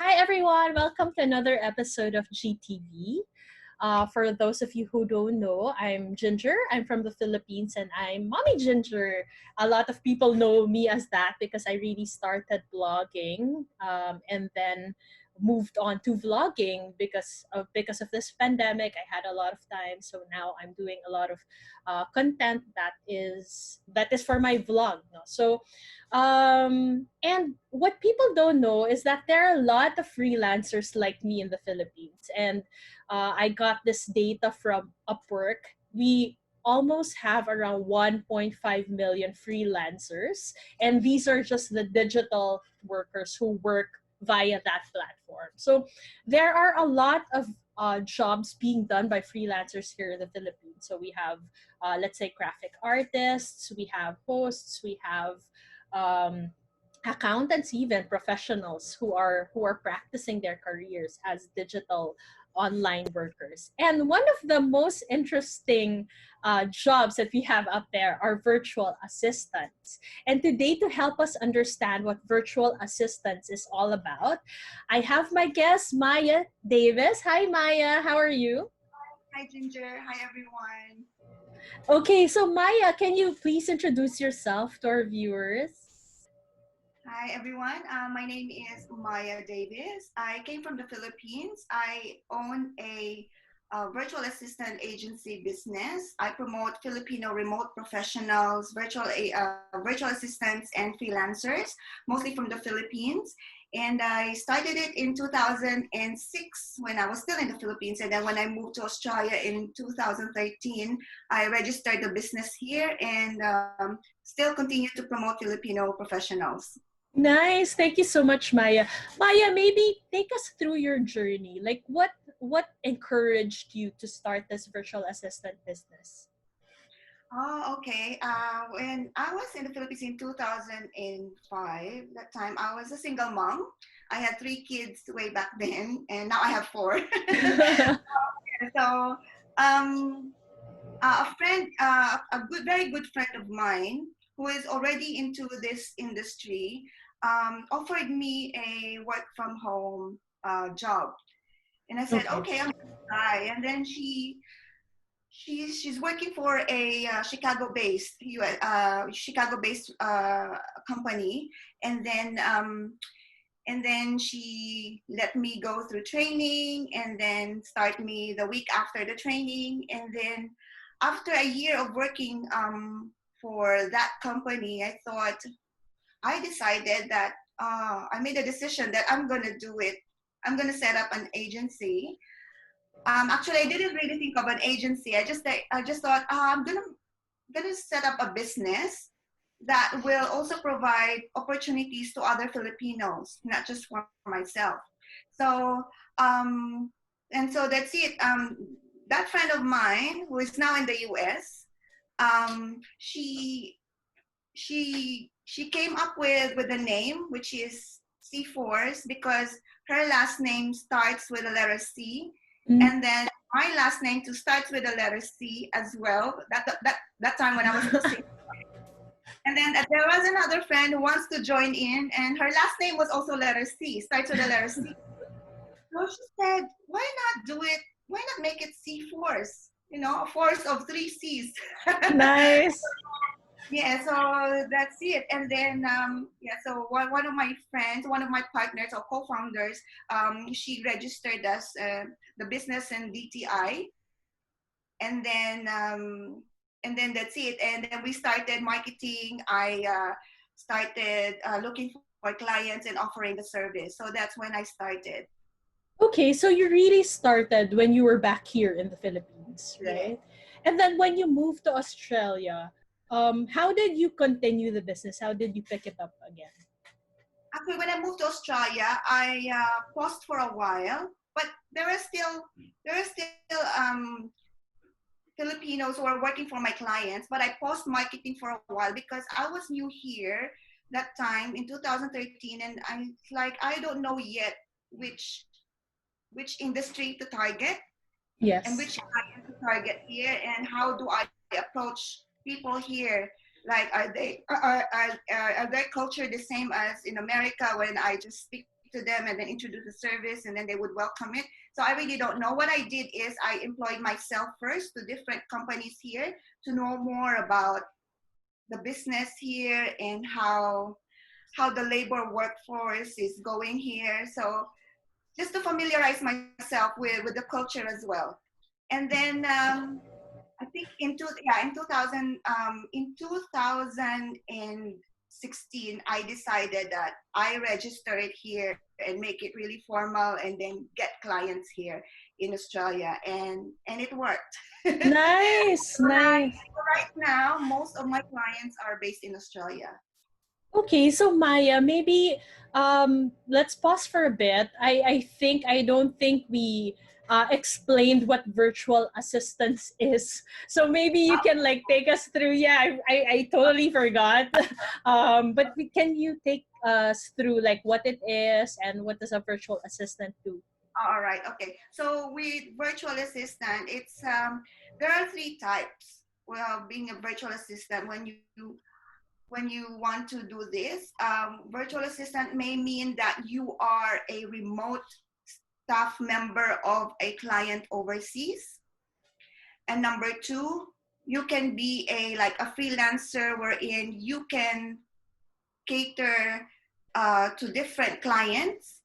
Hi everyone, welcome to another episode of GTV. For those of you who don't know, I'm Ginger. I'm from the Philippines and I'm Mommy Ginger. A lot of people know me as that because I really started blogging and then moved on to vlogging because of this pandemic. I had a lot of time, so now I'm doing a lot of content that is for my vlog. No? And what people don't know is that there are a lot of freelancers like me in the Philippines. And I got this data from Upwork. We almost have around 1.5 million freelancers. And these are just the digital workers who work via that platform. So there are a lot of jobs being done by freelancers here in the Philippines. So we have, let's say, graphic artists, we have hosts, we have um, accountants, even professionals who are practicing their careers as digital online workers. And one of the most interesting jobs that we have up there are virtual assistants. And today, to help us understand what virtual assistants is all about, I have my guest Maya Davis. Hi Maya, how are you? Hi, Ginger. Hi, everyone. Okay, so Maya, can you please introduce yourself to our viewers? Hi, everyone. My name is Maya Davis. I came from the Philippines. I own a virtual assistant agency business. I promote Filipino remote professionals, virtual assistants, and freelancers, mostly from the Philippines. And I started it in 2006 when I was still in the Philippines. And then when I moved to Australia in 2013, I registered the business here and still continue to promote Filipino professionals. Nice. Thank you so much, Maya. Maya, maybe take us through your journey. Like what encouraged you to start this virtual assistant business? Oh, okay. When I was in the Philippines in 2005, that time I was a single mom. I had three kids way back then, and now I have four. So, um, a good, very good friend of mine who is already into this industry, offered me a work from home job, and I said, Okay. okay, I'm gonna try. And then she's working for a Chicago-based company, and then she let me go through training, and then start me the week after the training, and then after a year of working for that company, I decided that I made a decision that I'm gonna do it. I'm gonna set up an agency. Actually, I didn't really think of an agency. I just thought I'm gonna set up a business that will also provide opportunities to other Filipinos, not just for myself. So um, and so that's it. That friend of mine who is now in the U.S. She came up with a name which is CForce because her last name starts with the letter C, Mm. and then my last name too starts with the letter C as well. That time when I was still single. And then there was another friend who wants to join in, and her last name was also letter C, starts with the letter C. So she said, "Why not do it? Why not make it C Force? You know, a force of three C's." Nice. Yeah, so that's it. And then, yeah, so one of my friends, one of my partners or co-founders, she registered as the business and DTI, and then that's it. And then we started marketing. I started looking for clients and offering the service. So that's when I started. Okay, so you really started when you were back here in the Philippines, Yeah. right? And then when you moved to Australia, how did you continue the business? How did you pick it up again? Actually, when I moved to Australia, I paused for a while, but there are still Filipinos who are working for my clients, but I paused marketing for a while because I was new here that time in 2013, and I'm like, I don't know yet which which industry to target and Yes. which client to target here, and how do I approach people here. Like, are their culture the same as in America when I just speak to to them and then introduce the service, and then they would welcome it. So I really don't know. What I did is I employed myself first to different companies here to know more about the business here and how the labor workforce is going here. So just to familiarize myself with the culture as well. And then I think in 2000 in 2016 I decided that I register it here and make it really formal and then get clients here in Australia, and it worked. Nice, Right, nice. right now most of my clients are based in Australia. Okay, so Maya, maybe let's pause for a bit. I don't think we explained what virtual assistance is. So maybe you can like take us through. Yeah, I totally forgot. But can you take us through like what it is and what does a virtual assistant do? All right, okay. So with virtual assistant, it's there are three types. Well, being a virtual assistant, when you want to do this, virtual assistant may mean that you are a remote staff member of a client overseas. And number two, you can be a freelancer wherein you can cater to different clients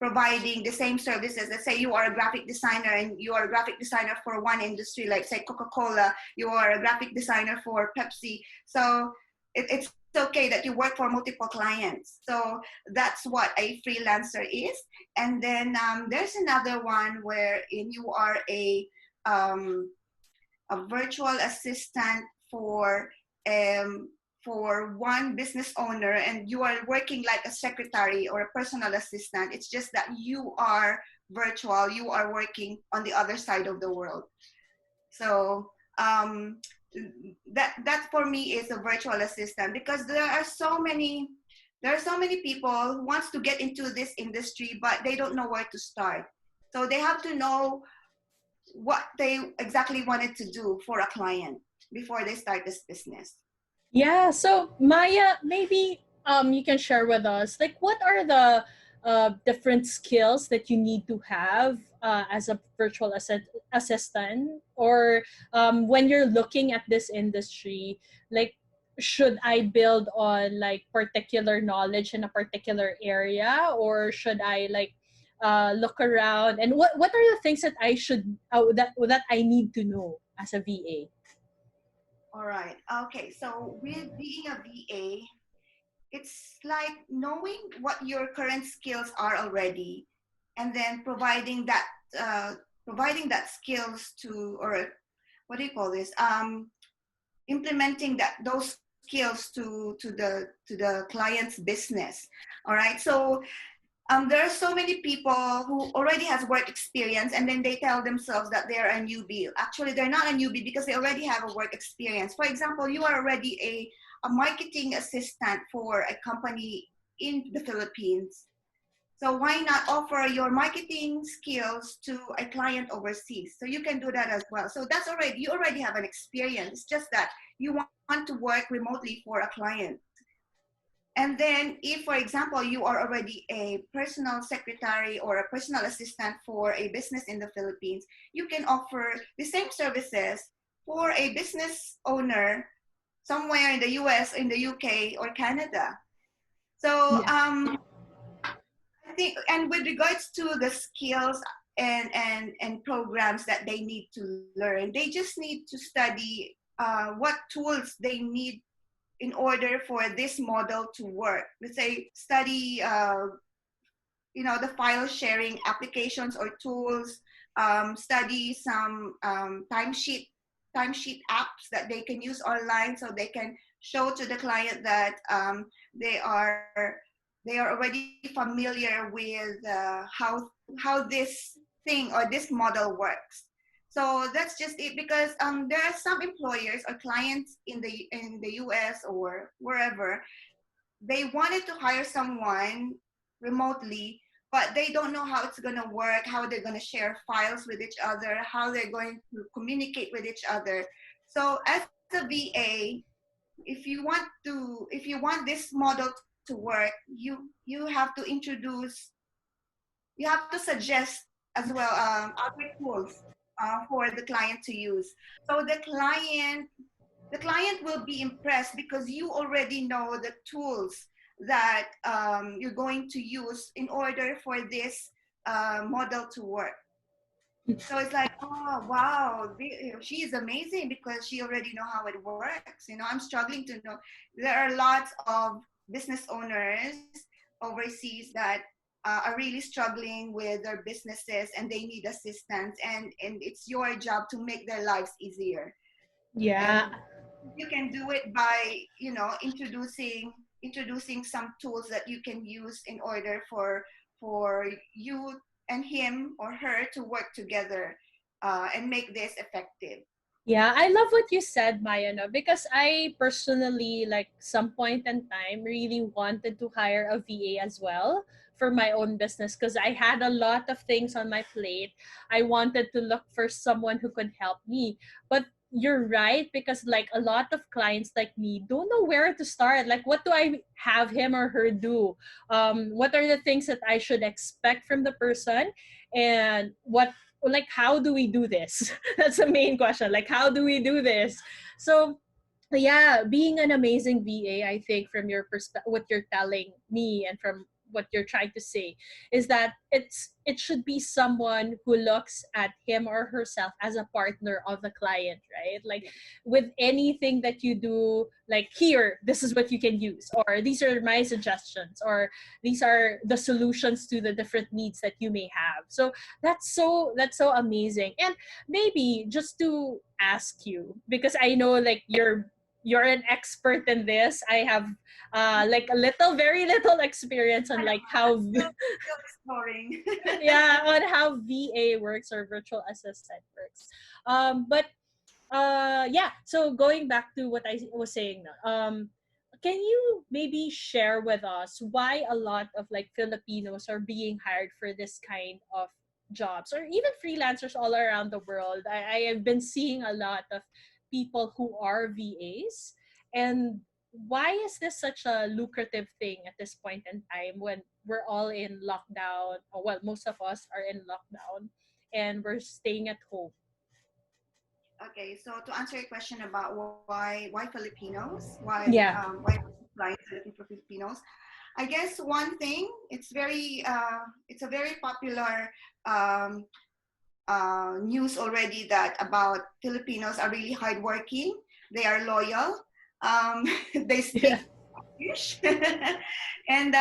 providing the same services. Let's say you are a graphic designer and you are a graphic designer for one industry, like say Coca-Cola, you are a graphic designer for Pepsi. So it's okay that you work for multiple clients. So that's what a freelancer is. And then there's another one wherein you are um, a virtual assistant um, for one business owner, and you are working like a secretary or a personal assistant. It's just that you are virtual, you are working on the other side of the world. So that for me is a virtual assistant, because there are so many people who wants to get into this industry, but they don't know where to start. So they have to know what they exactly wanted to do for a client before they start this business. Yeah, so Maya, maybe you can share with us like what are the different skills that you need to have as a virtual assistant, or when you're looking at this industry, like should I build on like particular knowledge in a particular area, or should I like look around, and what are the things that I should that I need to know as a VA? All right. Okay. So with being a VA, it's like knowing what your current skills are already, and then uh, providing that skills to, or what do you call this? Implementing those skills to the client's business. All right. So there are so many people who already has work experience, and then they tell themselves that they're a newbie. Actually, they're not a newbie because they already have a work experience. For example, you are already a marketing assistant for a company in the Philippines. So why not offer your marketing skills to a client overseas? So you can do that as well. So you already have an experience. It's just that you want to work remotely for a client. And then if, for example, you are already a personal secretary or a personal assistant for a business in the Philippines, you can offer the same services for a business owner somewhere in the US, in the UK, or Canada. So Yeah. I think, and with regards to the skills and programs that they need to learn, they just need to study what tools they need in order for this model to work. Let's say study, the file sharing applications or tools, study some timesheet apps that they can use online, so they can show to the client that they are they are already familiar with how this thing or this model works. So that's just it, because there are some employers or clients in the US or wherever, they wanted to hire someone remotely, but they don't know how it's going to work, how they're going to share files with each other, how they're going to communicate with each other. So as a VA, if you want this model to work, you have to introduce you have to suggest as well other tools for the client to use. So the client will be impressed because you already know the tools that you're going to use in order for this model to work. So it's like, oh wow, she is amazing because she already know how it works. I'm struggling to know. There are lots of business owners overseas that are really struggling with their businesses and they need assistance, and it's your job to make their lives easier. Yeah. And you can do it by introducing some tools that you can use in order for you and him or her to work together and make this effective. Yeah, I love what you said, Maya, no? Because I personally, like, some point in time, really wanted to hire a VA as well for my own business because I had a lot of things on my plate. I wanted to look for someone who could help me. But you're right, because, like, a lot of clients like me don't know where to start. Like, what do I have him or her do? What are the things that I should expect from the person? And like, how do we do this? That's the main question. Like, how do we do this? So yeah, being an amazing VA, I think, from your perspective, what you're telling me and from what you're trying to say, is that it should be someone who looks at him or herself as a partner of the client, right? Like, with anything that you do, like, here, this is what you can use, or these are my suggestions, or these are the solutions to the different needs that you may have. So that's so amazing. And maybe just to ask you, because I know, like, you're an expert in this. I have like a little, very little experience on, like, how Still exploring. yeah, on how VA works, or virtual assistant works. But yeah, so going back to what I was saying now, can you maybe share with us why a lot of, like, Filipinos are being hired for this kind of jobs, or even freelancers all around the world? I have been seeing a lot of people who are VAs, and why is this such a lucrative thing at this point in time when we're all in lockdown, or, well, most of us are in lockdown and we're staying at home? Okay, so to answer your question about why Filipinos, Yeah. why clients are looking for Filipinos, I guess one thing, it's a very popular um, news already that about Filipinos are really hardworking. They are loyal. They Yeah. speak English, and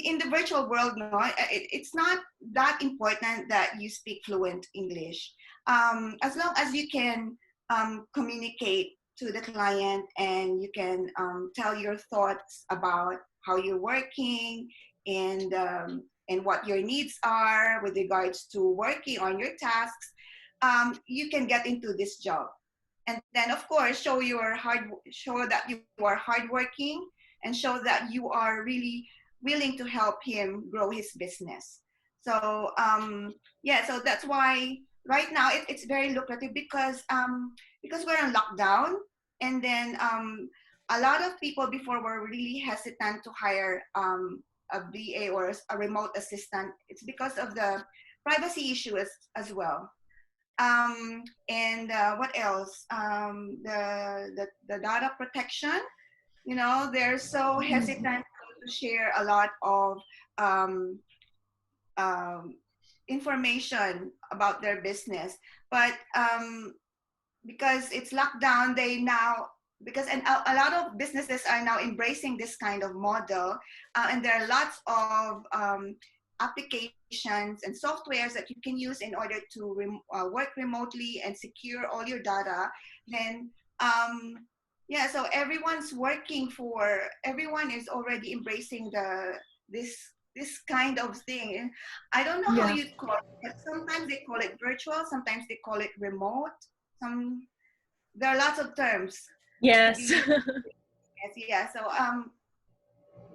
in the virtual world, no, it's not that important that you speak fluent English. As long as you can communicate to the client and you can tell your thoughts about how you're working and what your needs are with regards to working on your tasks, you can get into this job. And then, of course, show that you are hardworking and show that you are really willing to help him grow his business. So yeah, so that's why right now it's very lucrative because we're on lockdown, and then a lot of people before were really hesitant to hire a VA or a remote assistant. It's because of the privacy issue as well. And what else? The data protection. They're so hesitant to share a lot of um, um, information about their business. But because it's locked down, they now because and a lot of businesses are now embracing this kind of model, and there are lots of applications and softwares that you can use in order to work remotely and secure all your data. Then yeah, so everyone is already embracing this kind of thing. I don't know how Yeah. you call it, but sometimes they call it virtual, sometimes they call it remote. Some There are lots of terms to Yes. be. Yes, yeah. So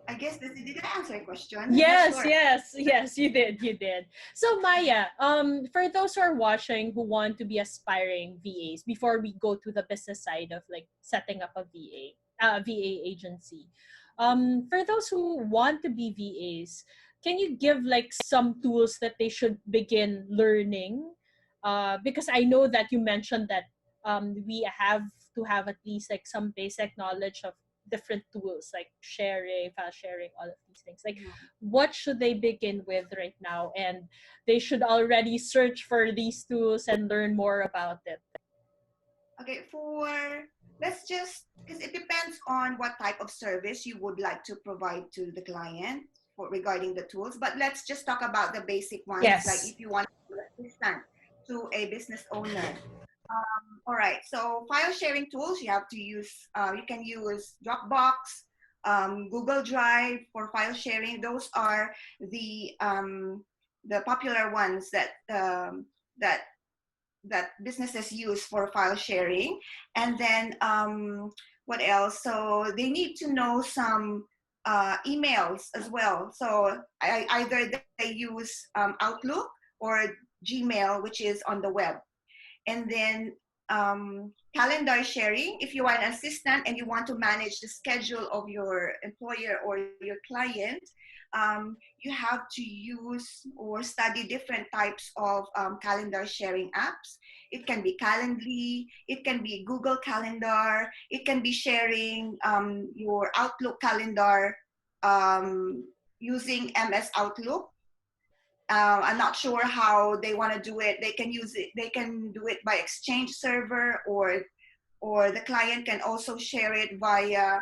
I guess did I answer your question? I'm not Yes, sure. yes, yes, you did. So Maya, for those who are watching who want to be aspiring VAs, before we go to the business side of, like, setting up a VA agency, for those who want to be VAs, can you give like some tools that they should begin learning? Because I know that you mentioned that we have to have at least like some basic knowledge of different tools like sharing, file sharing, all of these things. Like, Yeah. what should they begin with right now? And they should already search for these tools and learn more about it. Okay, let's just, because it depends on what type of service you would like to provide to the client for regarding the tools. But let's just talk about the basic ones, like Yes. if you want to assistant to a business owner. All right, so file sharing tools, you can use Dropbox, Google Drive for file sharing. Those are the popular ones that that businesses use for file sharing. And then what else? So they need to know some emails as well. So either they use Outlook or Gmail, which is on the web. And then calendar sharing. If you are an assistant and you want to manage the schedule of your employer or your client, you have to use or study different types of calendar sharing apps. It can be Calendly, it can be Google Calendar, it can be sharing your Outlook calendar um, using MS Outlook. I'm not sure how they want to do it. They can use it. They can do it by Exchange server, or the client can also share it via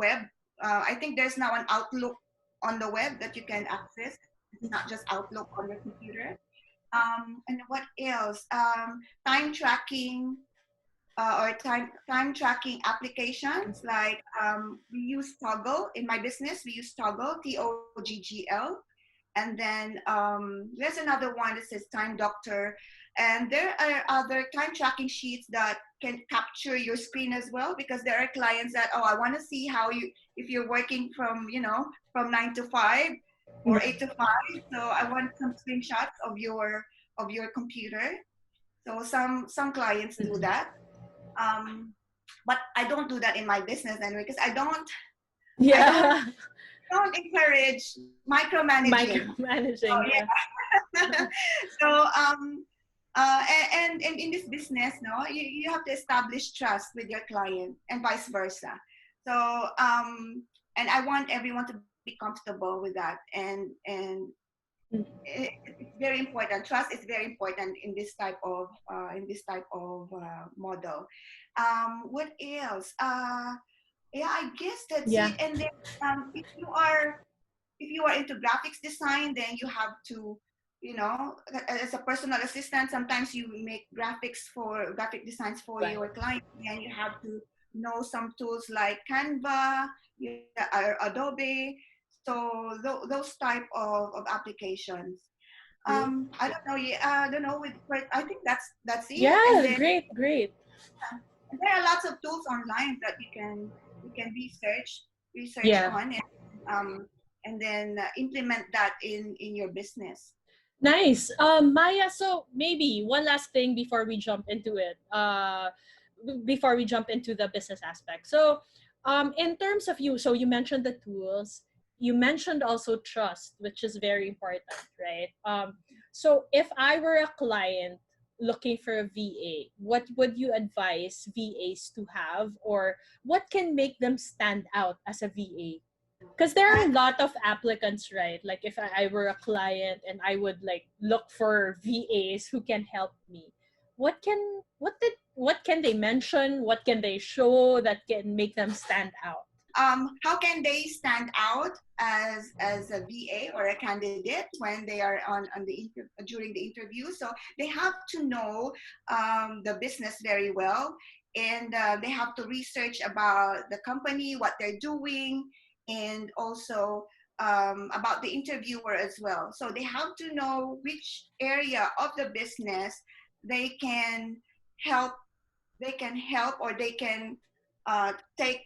web. I think there's now an Outlook on the web that you can access. It's not just Outlook on your computer. And what else? Time tracking or time tracking applications like we use Toggle in my business. We use Toggle, Toggl. And then there's another one that says Time Doctor. And there are other time tracking sheets that can capture your screen as well, because there are clients that, oh, I want to see if you're working from, from 9 to 5 or 8 to 5. So I want some screenshots of your computer. So some clients do that. But I don't do that in my business anyway, because I don't Yeah. don't encourage micromanaging. So Micromanaging, yeah. yeah. So and in this business, no, you have to establish trust with your client and vice versa. So and I want everyone to be comfortable with that, and it's very important. Trust is very important in this type of model. What else? Yeah, I guess that's Yeah. it. And then if you are into graphics design, then you have to, as a personal assistant, sometimes you make graphic designs for Right. your client, and you have to know some tools like Canva, or Adobe. So those type of applications. I don't know. Yeah, I don't know. I think that's it. And Yeah, then great, great. there are lots of tools online that you can research Yeah. on, and then implement that in your business. Nice. Maya, so maybe one last thing before we jump into it. Before we jump into the business aspect. So, in terms of you, so you mentioned the tools. You mentioned also trust, which is very important, right? So if I were a client looking for a VA, what would you advise VAs to have, or what can make them stand out as a VA? Because there are I, a lot of applicants, right? Like if I were a client and I would like look for VAs who can help me, what can they mention, what can they show that can make them stand out? how can they stand out as a VA or a candidate when they are on during the interview? So they have to know the business very well, and they have to research about the company, what they're doing, and also about the interviewer as well. So they have to know which area of the business they can help. They can help, or uh, take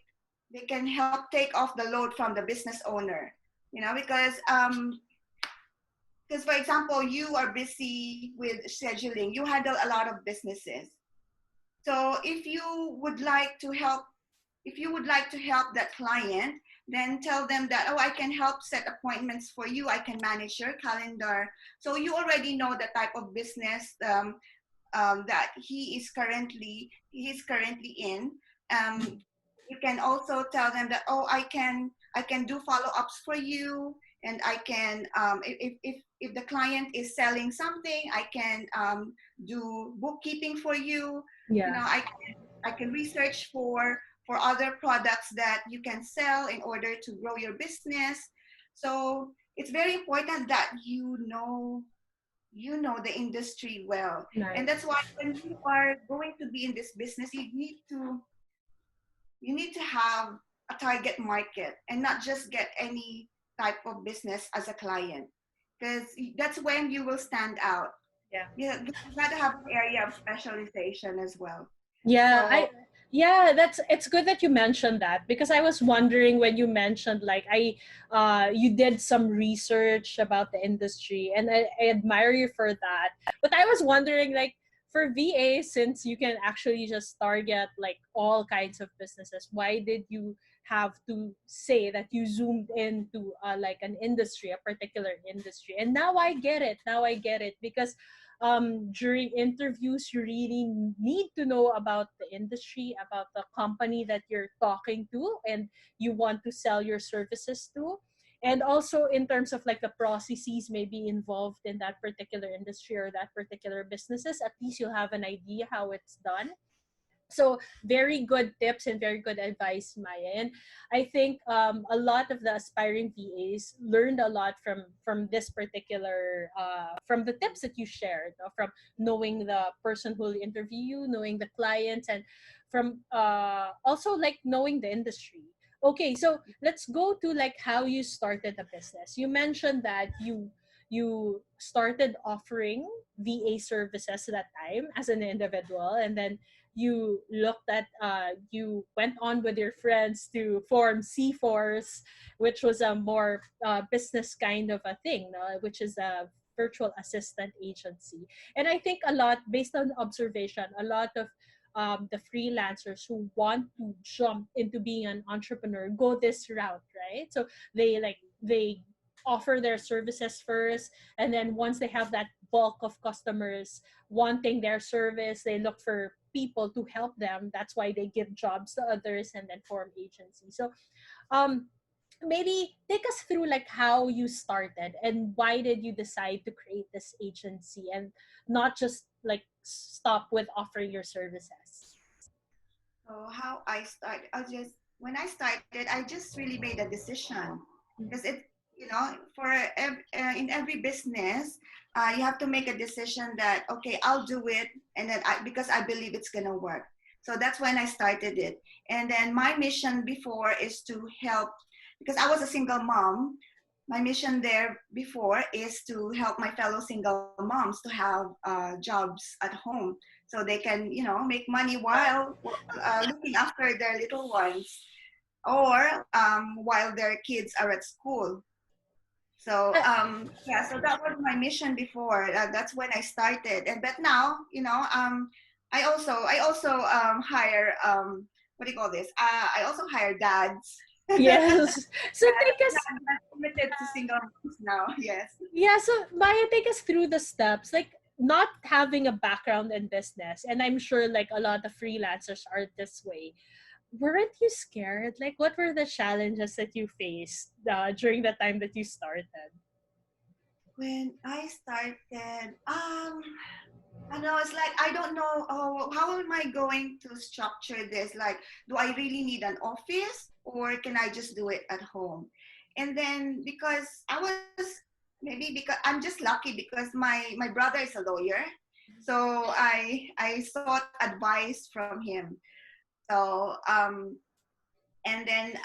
they can help take off the load from the business owner, because for example, you are busy with scheduling, you handle a lot of businesses. So if you would like to help that client, then tell them that, oh, I can help set appointments for you. I can manage your calendar. So you already know the type of business that he is currently in. You can also tell them that, oh, I can do follow-ups for you, and I can, if the client is selling something, I can do bookkeeping for you. You Yeah. know, I can research for other products that you can sell in order to grow your business. So it's very important that you know the industry well. And that's Nice. why when you are going to be in this business, you need to have a target market and not just get any type of business as a client, because that's when you will stand out. Yeah. You got to have an area of specialization as well. Yeah, So that's it's good that you mentioned that, because I was wondering when you mentioned like you did some research about the industry, and I admire you for that. But I was wondering, like, for VA, since you can actually just target like all kinds of businesses, why did you have to say that you zoomed into like an industry, a particular industry? And now I get it. Now I get it, because during interviews, you really need to know about the industry, about the company that you're talking to, and you want to sell your services to. And also in terms of like the processes maybe involved in that particular industry or that particular businesses, at least you'll have an idea how it's done. So very good tips and very good advice, Maya. And I think a lot of the aspiring VAs learned a lot from this particular from the tips that you shared, from knowing the person who will interview you, knowing the clients, and from also like knowing the industry. Okay, so let's go to like how you started the business. You mentioned that you started offering VA services that time as an individual, and then you went on with your friends to form CForce, which was a more business kind of a thing, no? Which is a virtual assistant agency. And I think a lot, based on observation, a lot of the freelancers who want to jump into being an entrepreneur go this route, right? So they offer their services first, and then once they have that bulk of customers wanting their service, they look for people to help them. That's why they give jobs to others and then form agencies. So um maybe take us through like how you started and why did you decide to create this agency and not just like stop with offering your services. how I started, when I started, I just really made a decision, because in every business, you have to make a decision that, okay, I'll do it, and then because I believe it's gonna work. So that's when I started it. And then my mission before is to help, because I was a single mom. My mission there before is to help my fellow single moms to have jobs at home, so they can, make money while looking after their little ones, or while their kids are at school. So yeah, so that was my mission before. That's when I started, and but now, I also hire, what do you call this? I also hire dads. Yes. So Yeah, take us I'm not limited to single moms now. Yes. Yeah, so Maya, take us through the steps. Like not having a background in business, and I'm sure like a lot of freelancers are this way. Weren't you scared? Like, what were the challenges that you faced during the time that you started? When I started, I know it's like I don't know. Oh, how am I going to structure this? Like, do I really need an office, or can I just do it at home? And then, because maybe because I'm just lucky, because my brother is a lawyer, so I sought advice from him. So and then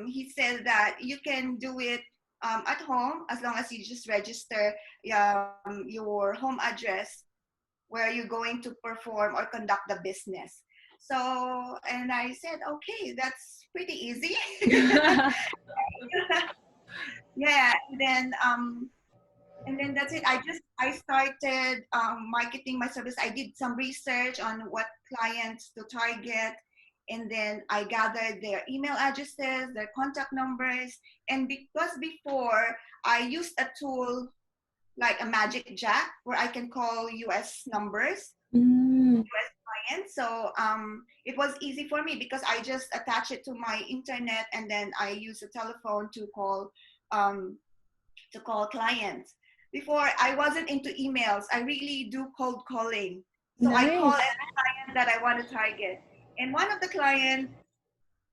he said that you can do it at home, as long as you just register your home address where you're going to perform or conduct the business. So, and I said, okay, that's pretty easy. Yeah, and then that's it. I started marketing my service. I did some research on what clients to target, and then I gathered their email addresses, their contact numbers. And because before I used a tool like a Magic Jack where I can call US numbers, Mm, US clients. So it was easy for me because I just attach it to my internet and then I use a telephone um, to call clients. Before I wasn't into emails. I really do cold calling. So I call nice. every client that I want to target. And one of the clients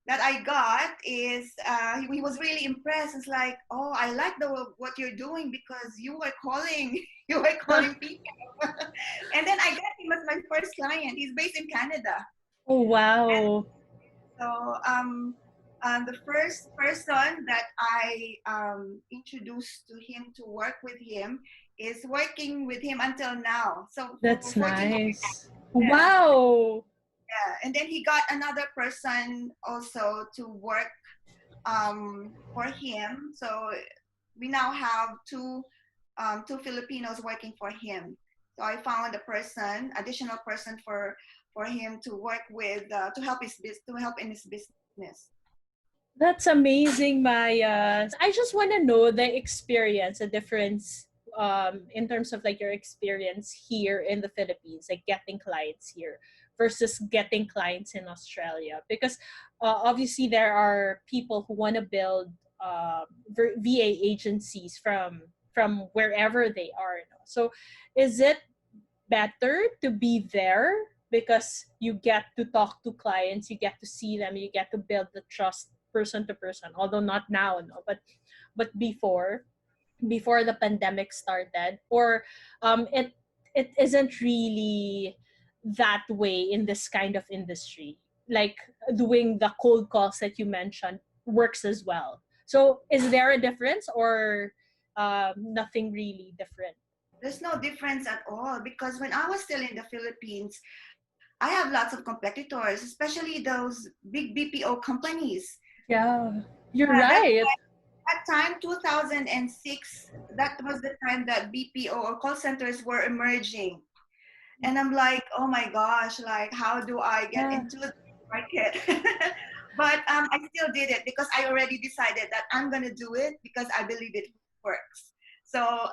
that I got is he was really impressed. It's like, oh, I like the what you're doing because you were calling, you were calling people. And then I got him as my first client. He's based in Canada. Oh, And wow. so the first person that I introduced to him to work with him is working with him until now. So for That's 14 years. nice. Yeah. Wow. Yeah. And then he got another person also to work for him. So we now have two Filipinos working for him. So I found a person, additional person for him to work with to help in his business. That's amazing, Maya. I just want to know the experience, the difference in terms of like your experience here in the Philippines, like getting clients here versus getting clients in Australia. Because obviously there are people who want to build VA agencies from wherever they are. So is it better to be there because you get to talk to clients, you get to see them, you get to build the trust person to person. Although not now, no, but before the pandemic started, or it isn't really that way in this kind of industry. Like doing the cold calls that you mentioned works as well. So is there a difference or nothing really different? There's no difference at all because when I was still in the Philippines, I have lots of competitors, especially those big BPO companies. Yeah, you're Uh, that right. that time, 2006, that was the time that BPO or call centers were emerging. And I'm like, oh my gosh, like how do I get Yeah. into the market? But I still did it because I already decided that I'm gonna do it because I believe it works. So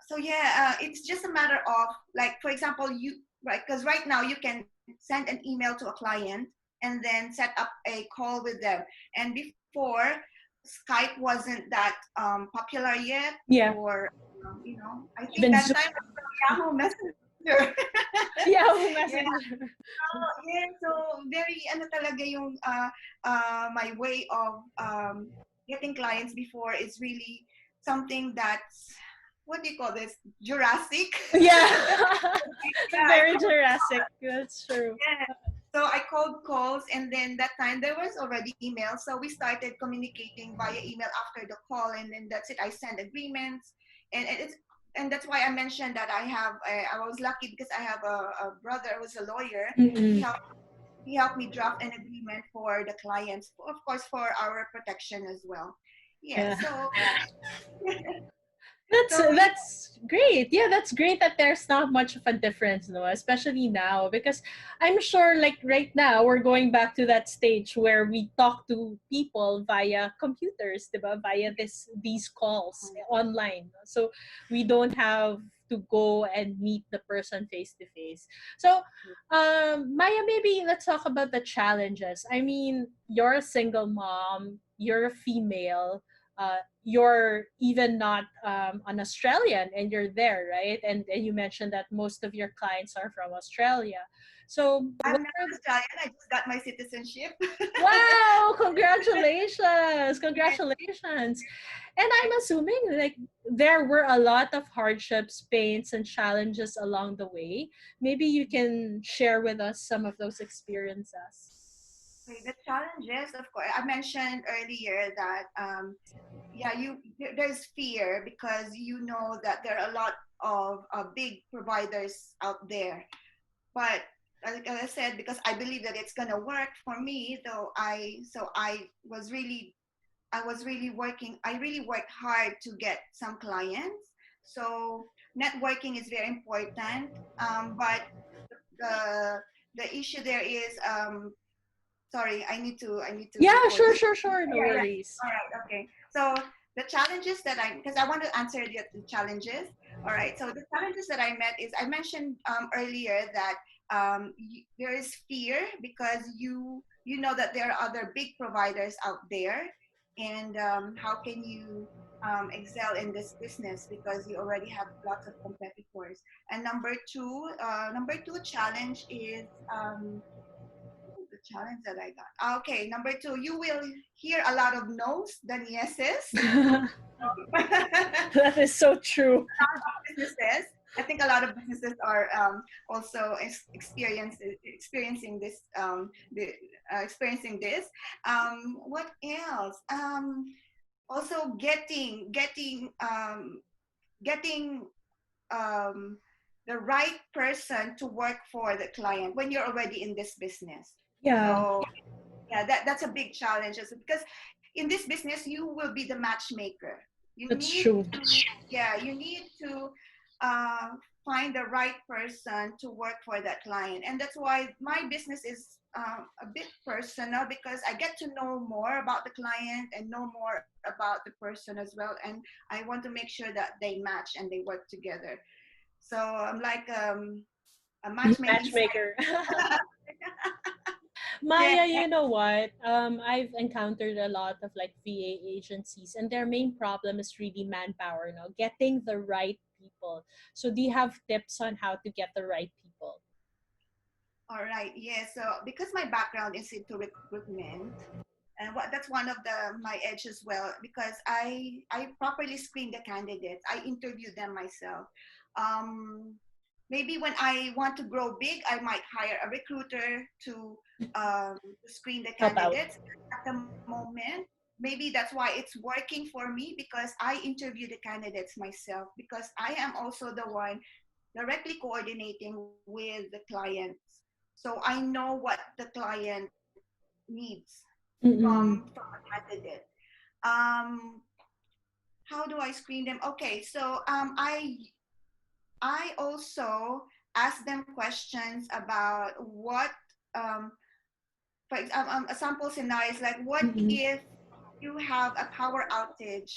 so yeah, it's just a matter of like, for example, you right because right now you can send an email to a client and then set up a call with them. And before, Skype wasn't that popular yet, Yeah. or I think Even that Zoom. time was Yahoo Messenger. Yahoo Yeah, Messenger. yeah. So very ano talaga yung my way of getting clients before is really something that's what do you call this? Jurassic. Yeah. Yeah, I Very called, Jurassic. That's true. yeah. So I called calls, and then that time there was already email. So we started communicating via email after the call, and then that's it. I send agreements, and that's why I mentioned that I was lucky because I have a brother who was a lawyer. He Mm-mm. helped he helped me draft an agreement for the clients, of course, for our protection as well. Yeah. Yeah. So That's so yeah, that's great. Yeah, that's great that there's not much of a difference, no, especially now because I'm sure like right now we're going back to that stage where we talk to people via computers, diba? Via these calls online. So we don't have to go and meet the person face to face. So Maya, maybe let's talk about the challenges. I mean, you're a single mom, you're a female, you're even not an Australian and you're there, right? And you mentioned that most of your clients are from Australia. So, I'm not Australian. I just got my citizenship. wow, congratulations. Congratulations. And I'm assuming like there were a lot of hardships, pains, and challenges along the way. Maybe you can share with us some of those experiences. Okay, the challenges, of course, I mentioned earlier that yeah, there's fear because you know that there are a lot of big providers out there. But like I said, because I believe that it's gonna work for me, though I was really working. I really worked hard to get some clients. So networking is very important. But the the issue there is sorry, I need to Yeah, recall sure, this. sure, sure. No Yeah, yeah. worries. All right, okay. So the challenges that because I want to answer the challenges. All right. So the challenges that I met is I mentioned earlier that there is fear because you know that there are other big providers out there, and how can you excel in this business because you already have lots of competitors. And number two challenge is the challenge that I got. Okay, number two, you will hear a lot of no's than yeses. That is so true. Businesses. I think a lot of businesses are also experiencing this. Experiencing this. What else? Also getting um, the right person to work for the client when you're already in this business. Yeah, So yeah, that's a big challenge because in this business you will be the matchmaker. You that's need true. to, yeah, you need to uh, find the right person to work for that client, and that's why my business is a bit personal because I get to know more about the client and know more about the person as well, and I want to make sure that they match and they work together. So I'm like a matchmaking Matchmaker. site. Yeah. Maya, you know what? I've encountered a lot of like VA agencies, and their main problem is really manpower, getting the right people. So, do you have tips on how to get the right people? All right. Yeah. So because my background is into recruitment, and that's one of my edge as well because I properly screen the candidates. I interview them myself. Um, Maybe when I want to grow big, I might hire a recruiter to screen the Help out. candidates. At the moment, maybe that's why it's working for me because I interview the candidates myself because I am also the one directly coordinating with the clients. So I know what the client needs Mm-mm. from a candidate. Um, how do I screen them? Okay, so I also ask them questions about what for example a sample scenario is like what Mm-mm. if you have a power outage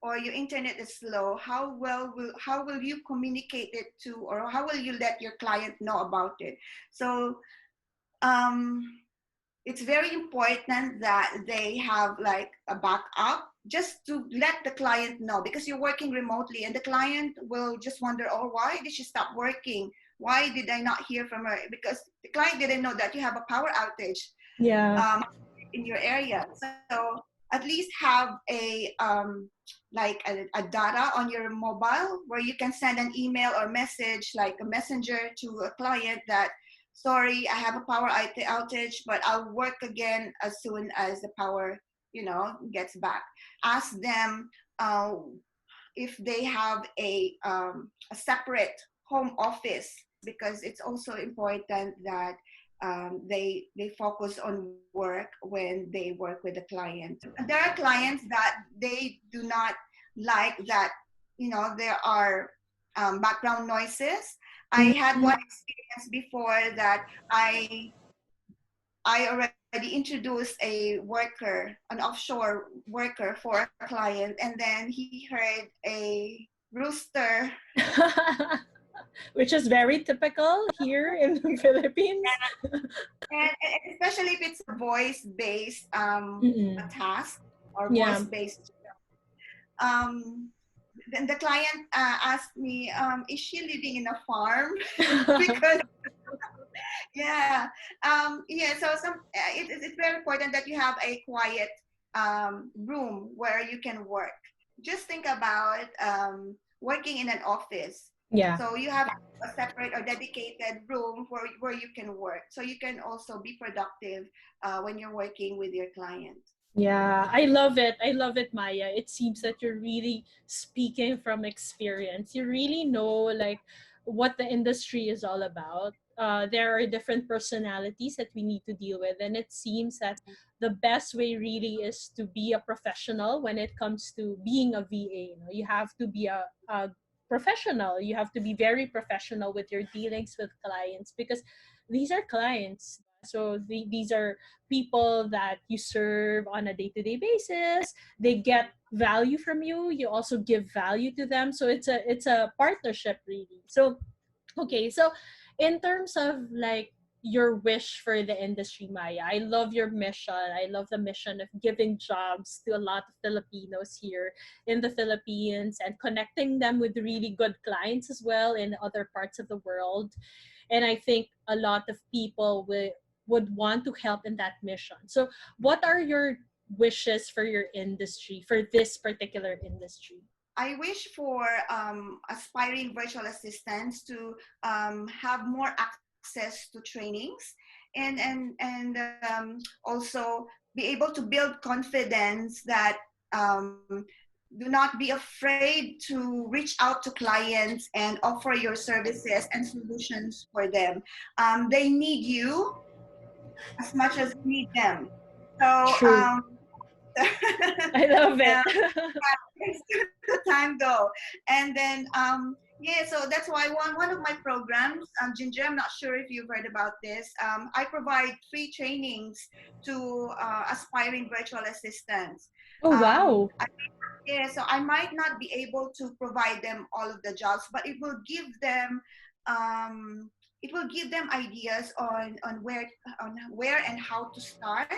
or your internet is slow, how will you communicate it to, or how will you let your client know about it? So um, it's very important that they have like a backup just to let the client know because you're working remotely and the client will just wonder, oh, why did she stop working? Why did I not hear from her? Because the client didn't know that you have a power outage Yeah. um, in your area. So at least have a data on your mobile where you can send an email or message like a messenger to a client that sorry, I have a power outage, but I'll work again as soon as the power, gets back. Ask them if they have a separate home office because it's also important that they focus on work when they work with the client. There are clients that they do not like that, there are background noises. I had Mm-mm. one experience before that I already introduced a worker, an offshore worker for a client, and then he heard a rooster. Which is very typical here in the Philippines. And especially if it's a voice-based a Mm-mm. task or Yeah. voice-based, um, then the client asked me, is she living in a farm? Because yeah, yeah. So it's very important that you have a quiet room where you can work. Just think about working in an office. Yeah. So you have a separate or dedicated room where you can work. So you can also be productive when you're working with your client. Yeah, I love it. I love it, Maya. It seems that you're really speaking from experience. You really know like what the industry is all about. There are different personalities that we need to deal with, and it seems that the best way really is to be a professional when it comes to being a VA. You have to be a professional. You have to be very professional with your dealings with clients because these are clients. So these are people that you serve on a day-to-day basis. They get value from you. You also give value to them. So it's a partnership really. So okay, so in terms of like your wish for the industry, Maya, I love your mission. I love the mission of giving jobs to a lot of Filipinos here in the Philippines and connecting them with really good clients as well in other parts of the world. And I think a lot of people would want to help in that mission. So, what are your wishes for your industry, for this particular industry? I wish for aspiring virtual assistants to have more access to trainings and also be able to build confidence that do not be afraid to reach out to clients and offer your services and solutions for them. They need you as much as you need them. So True. I love it. the time go. And then yeah, so that's why one of my programs, Ginger, I'm not sure if you've heard about this. I provide free trainings to aspiring virtual assistants. Oh, wow. I, yeah, so I might not be able to provide them all of the jobs, but um, it will give them ideas on where and how to start,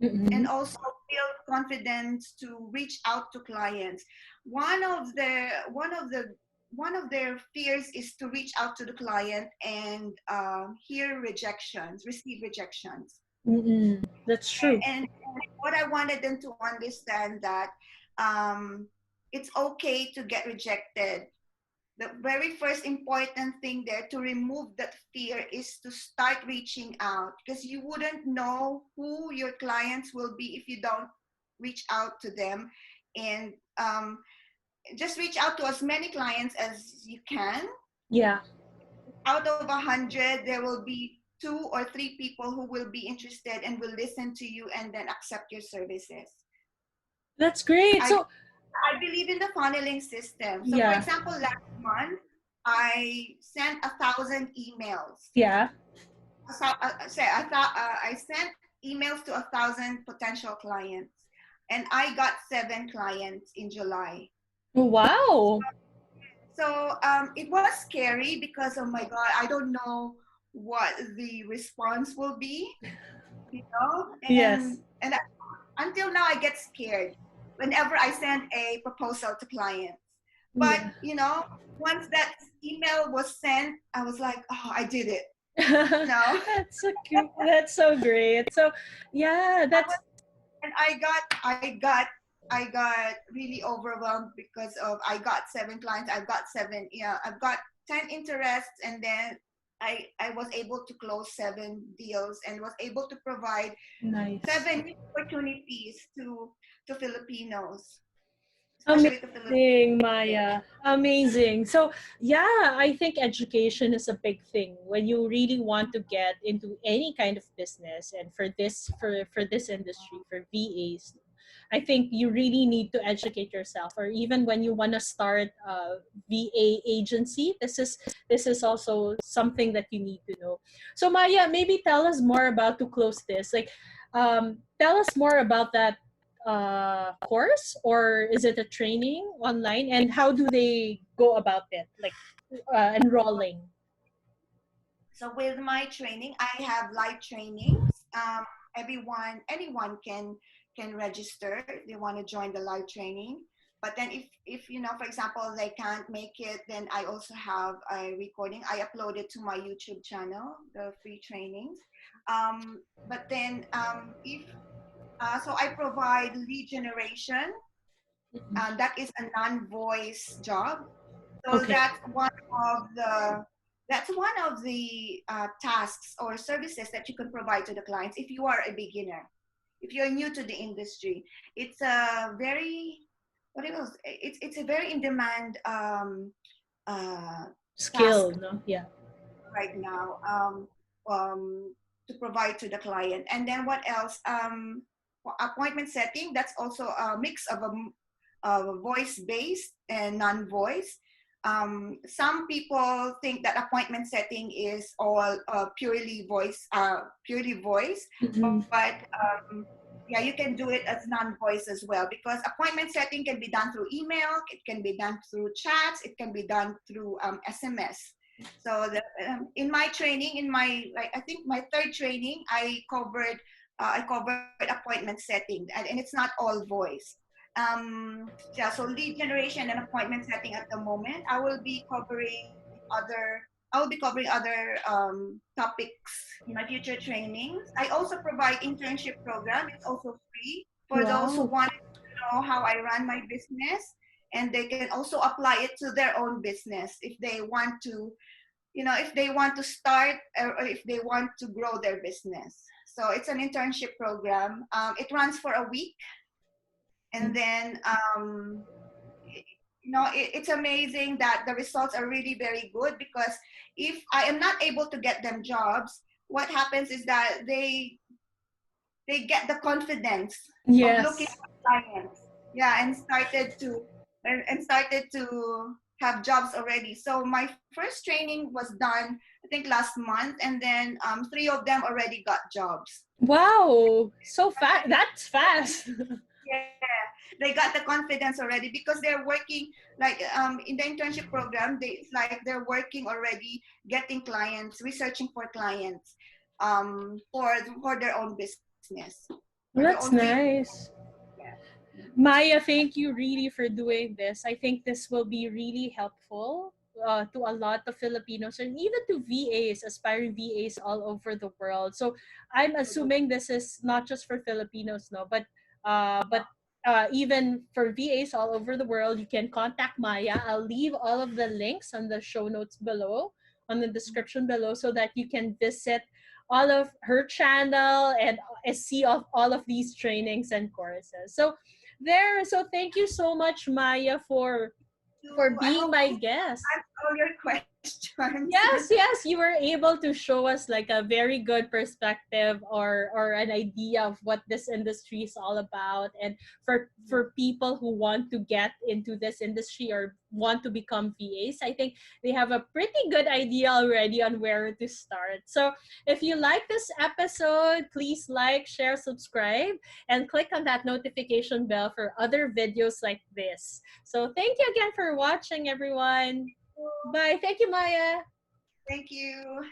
and Mm-mm. also build confidence to reach out to clients. One of the one of the one of their fears is to reach out to the client and receive rejections. Mm-mm. That's true. And what I wanted them to understand that um, it's okay to get rejected. The very first important thing there to remove that fear is to start reaching out, because you wouldn't know who your clients will be if you don't reach out to them. And just reach out to as many clients as you can. Yeah. Out of 100, there will be 2 or 3 people who will be interested and will listen to you and then accept your services. That's great. I So, I believe in the funneling system. So, for yeah. example, last month, I sent 1,000 emails. Yeah. So, I sent emails to 1,000 potential clients, and I got 7 clients in July. Wow. So it was scary because, oh my God, I don't know what the response will be, Yes. and until now I get scared whenever I send a proposal to clients. But Yeah. once that email was sent, I was like, oh, I did it. That's so cute. That's so great. So, yeah, I that's was, and I got really overwhelmed because of I got 7 clients. I've got seven. Yeah, I've got 10 interests, and then I was able to close 7 deals and was able to provide nice. 7 opportunities to Filipinos, especially to Filipinos. Amazing, Maya. Amazing. So, yeah, I think education is a big thing when you really want to get into any kind of business, and for this industry, for VAs. I think you really need to educate yourself, or even when you want to start a VA agency, this is also something that you need to know. So, Maya, maybe tell us more about, to close this. Like, tell us more about that course, or is it a training online, and how do they go about it, like enrolling? So with my training, I have live trainings. Anyone can register if they want to join the live training. But then if for example, they can't make it, then I also have a recording. I upload it to my YouTube channel, the free trainings. But then if so I provide lead generation. That is a non-voice job. So Okay. that's one of the tasks or services that you can provide to the clients if you are a beginner, if you're new to the industry. It's a very what it was. It's a very in demand uh, task Skill, no? Yeah. right now, to provide to the client. And then what else? Appointment setting. That's also a mix of a voice based and non voice. Some people think that appointment setting is all purely voice, Mm-mm. but yeah, you can do it as non-voice as well, because appointment setting can be done through email, it can be done through chats, it can be done through SMS. So in my training, in my, like, I think my third training, I covered appointment setting, and it's not all voice. Yeah, so lead generation and appointment setting at the moment. I will be covering other topics in my future trainings. I also provide internship program. It's also free for those who Wow. want to know how I run my business, and they can also apply it to their own business if they want to, if they want to start, or if they want to grow their business. So it's an internship program. It runs for a week, and then it's amazing that the results are really very good, because if I am not able to get them jobs, what happens is that they get the confidence of looking Yes. for clients. Yeah, and started to have jobs already. So my first training was done, I think, last month, and then three of them already got jobs. Wow. So fast. That's fast. Yeah, they got the confidence already, because they're working, like, in the internship program. It's like they're working already, getting clients, researching for clients, for their own business, for their own That's nice. yeah. Maya, thank you really for doing this. I think this will be really helpful to a lot of Filipinos and even to VAs, aspiring VAs all over the world. So I'm assuming this is not just for Filipinos, no, but even for VAs all over the world, you can contact Maya. I'll leave all of the links on the show notes below, on the description below, so that you can visit all of her channel and see of all of these trainings and courses. So thank you so much, Maya, for I being hope my I guest. answered all your questions. Yes, you were able to show us like a very good perspective or an idea of what this industry is all about, and for people who want to get into this industry or want to become VAs, I think they have a pretty good idea already on where to start. So if you like this episode, please like, share, subscribe, and click on that notification bell for other videos like this. So thank you again for watching, everyone. Bye. Thank you, Maya. Thank you.